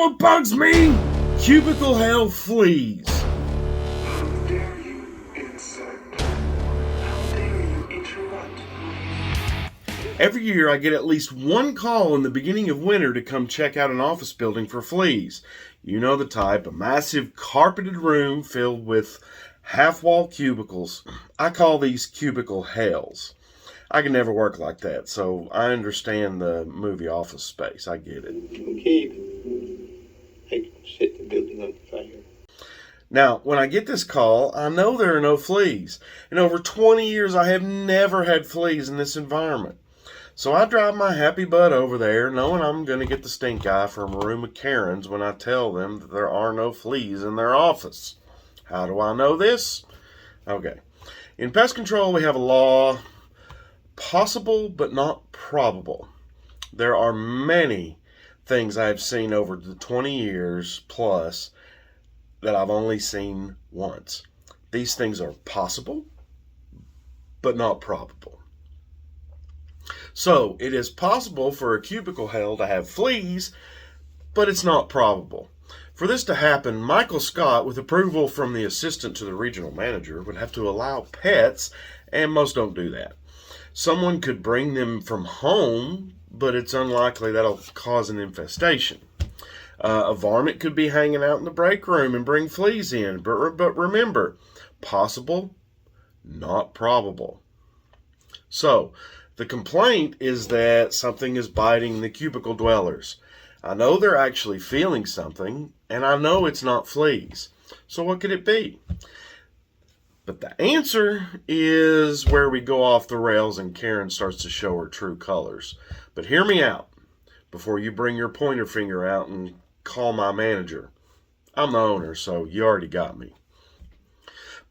know what bugs me? Cubical Hell fleas. How dare you, insect? How dare you interrupt? Every year I get at least one call in the beginning of winter to come check out an office building for fleas. You know the type, a massive carpeted room filled with half-wall cubicles. I call these cubicle hells. I can never work like that, so I understand the movie Office Space. I get it. Okay, I can set the building on fire. Now, when I get this call, I know there are no fleas. In over 20 years, I have never had fleas in this environment. So I drive my happy butt over there, knowing I'm going to get the stink eye from a room of Karens when I tell them that there are no fleas in their office. How do I know this? Okay. In pest control, we have a law, possible but not probable. There are many things I've seen over the 20 years plus that I've only seen once. These things are possible but not probable. So it is possible for a cubicle hell to have fleas, but it's not probable. For this to happen, Michael Scott, with approval from the assistant to the regional manager, would have to allow pets, and most don't do that. Someone could bring them from home, but it's unlikely that'll cause an infestation. A varmint could be hanging out in the break room and bring fleas in, but remember, possible, not probable. So, the complaint is that something is biting the cubicle dwellers. I know they're actually feeling something, and I know it's not fleas. So what could it be? But the answer is where we go off the rails and Karen starts to show her true colors. But hear me out before you bring your pointer finger out and call my manager. I'm the owner, so you already got me.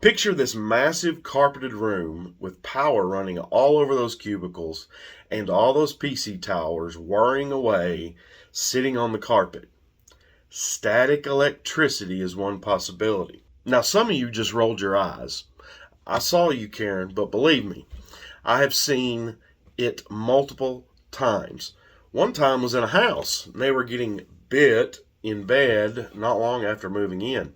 Picture this massive carpeted room with power running all over those cubicles and all those PC towers whirring away, sitting on the carpet. Static electricity is one possibility. Now, some of you just rolled your eyes. I saw you, Karen, but believe me, I have seen it multiple times. One time was in a house, and they were getting bit in bed not long after moving in.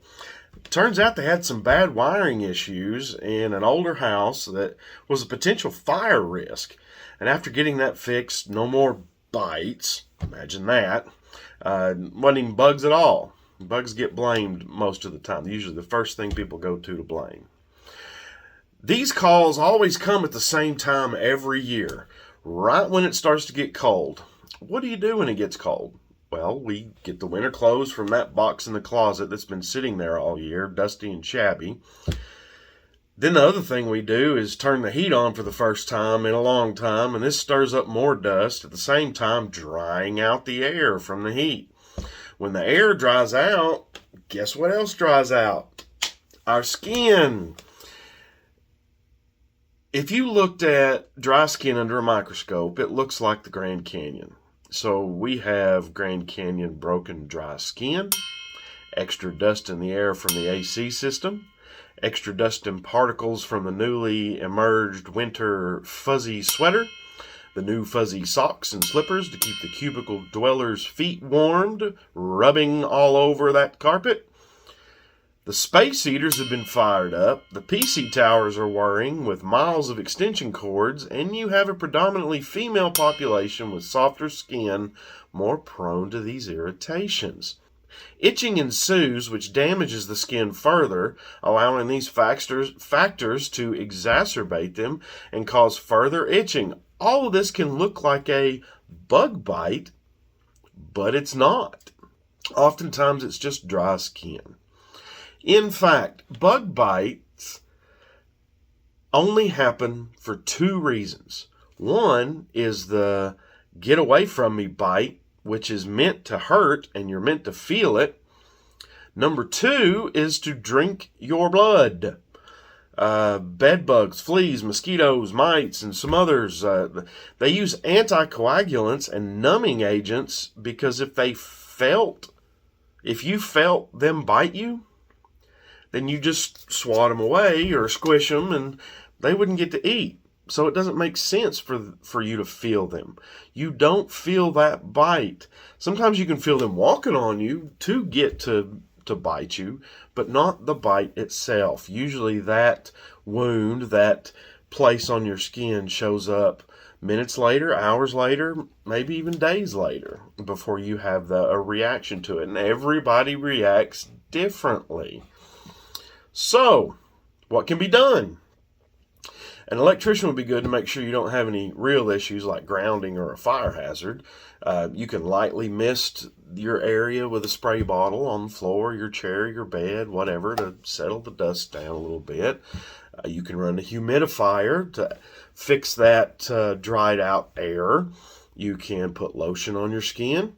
Turns out they had some bad wiring issues in an older house that was a potential fire risk. And after getting that fixed, no more bites. Imagine that. Wasn't even bugs at all. Bugs get blamed most of the time. Usually the first thing people go to blame. These calls always come at the same time every year, right when it starts to get cold. What do you do when it gets cold? Well, we get the winter clothes from that box in the closet that's been sitting there all year, dusty and shabby. Then the other thing we do is turn the heat on for the first time in a long time, and this stirs up more dust, at the same time drying out the air from the heat. When the air dries out, guess what else dries out? Our skin. If you looked at dry skin under a microscope, it looks like the Grand Canyon. So we have Grand Canyon broken dry skin, extra dust in the air from the AC system, extra dust and particles from the newly emerged winter fuzzy sweater, the new fuzzy socks and slippers to keep the cubicle dwellers' feet warmed, rubbing all over that carpet. The space heaters have been fired up, the PC towers are whirring with miles of extension cords, and you have a predominantly female population with softer skin, more prone to these irritations. Itching ensues, which damages the skin further, allowing these factors to exacerbate them and cause further itching. All of this can look like a bug bite, but it's not. Oftentimes it's just dry skin. In fact, bug bites only happen for two reasons. One is the get away from me bite, which is meant to hurt and you're meant to feel it. Number two is to drink your blood. Bed bugs, fleas, mosquitoes, mites, and some others, they use anticoagulants and numbing agents because if you felt them bite you, then you just swat them away or squish them and they wouldn't get to eat. So it doesn't make sense for you to feel them. You don't feel that bite. Sometimes you can feel them walking on you to get to bite you, but not the bite itself. Usually that wound, that place on your skin shows up minutes later, hours later, maybe even days later before you have a reaction to it. And everybody reacts differently. So, what can be done? An electrician would be good to make sure you don't have any real issues like grounding or a fire hazard. You can lightly mist your area with a spray bottle on the floor, your chair, your bed, whatever, to settle the dust down a little bit. You can run a humidifier to fix that dried out air. You can put lotion on your skin.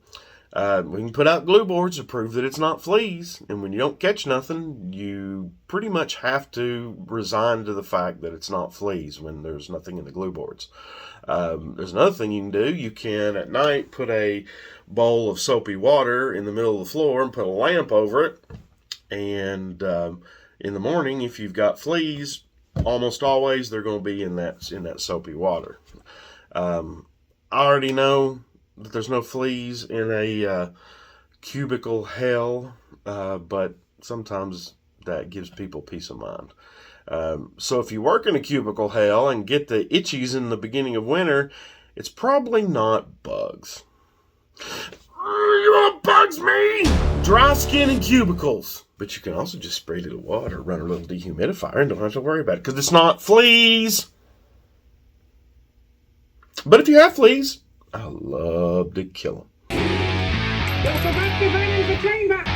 We can put out glue boards to prove that it's not fleas. And when you don't catch nothing, you pretty much have to resign to the fact that it's not fleas when there's nothing in the glue boards. There's another thing you can do. You can, at night, put a bowl of soapy water in the middle of the floor and put a lamp over it. And in the morning, if you've got fleas, almost always they're going to be in that soapy water. I already know that there's no fleas in a Cubical Hell, but sometimes that gives people peace of mind. So if you work in a Cubical Hell and get the itchies in the beginning of winter, it's probably not bugs. You want bugs me? Dry skin and cubicles. But you can also just spray a little water, run a little dehumidifier, and don't have to worry about it because it's not fleas. But if you have fleas, I love to kill them. What's about the venom in the chamber?